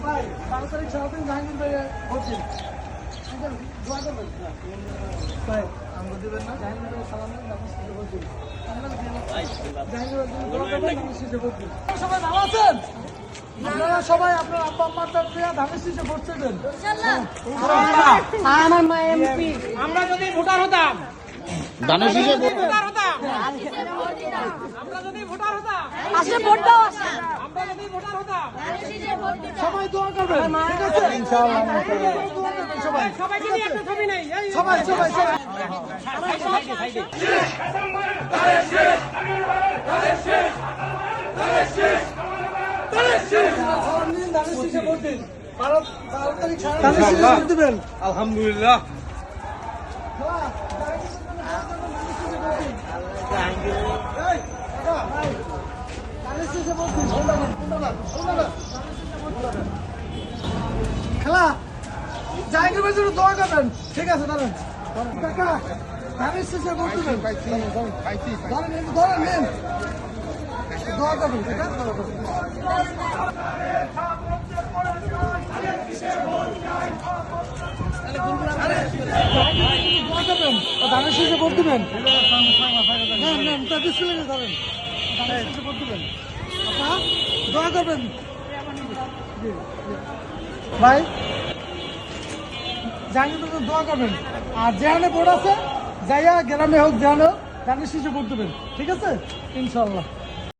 ভাই 12 তারিখ সারাদিন জাহাঙ্গীর ভাই হচ্ছে দোয়া করবেন ভাই আমরা দিবেন না জাহাঙ্গীর ভাই সালাম দেন নামাজ পড়তে বলছেন জাহাঙ্গীর ভাই দোয়া করবেন নামাজ শেষে বলছেন সবাই ভালো আছেন আপনারা সবাই আপনার আব্বা আম্মার তরফ থেকে ধানের শীষে ভোট দেবেন ইনশাআল্লাহ আমার মা এমপি আমরা যদি ভোটার হতাম ধানের শীষে ভোটার হতাম আমরা যদি ভোটার হতাম আসলে ভোট দাও আসলে আমরা যদি ভোটার হতাম শীষে ভোট দিন সবাই দোয়া করবেন ঠিক আছে ইনশাআল্লাহ দোয়া করবেন সবাই সবাইকে নিয়ে একটা ছবি নাই সবাই সবাই সবাই আলহামদুলিল্লাহ খেলা জায়গা বেশি দোয়া করবেন ঠিক আছে দাঁড়ান কাকা ধানের শেষে বলতে ধরেন নেন দোয়া করবেন ঠিক আছে ধানের শেষে ভোট দিবেন ধরেন ধানের শেষে ভোট দিবেন দোয়া করবেন ভাই জাহাঙ্গীর তো দোয়া করবেন আর যেখানে ভোট আছে যাইয়া গ্রামে হোক যেখানে ধানের শেষে ভোট দেবেন ঠিক আছে ইনশাল্লাহ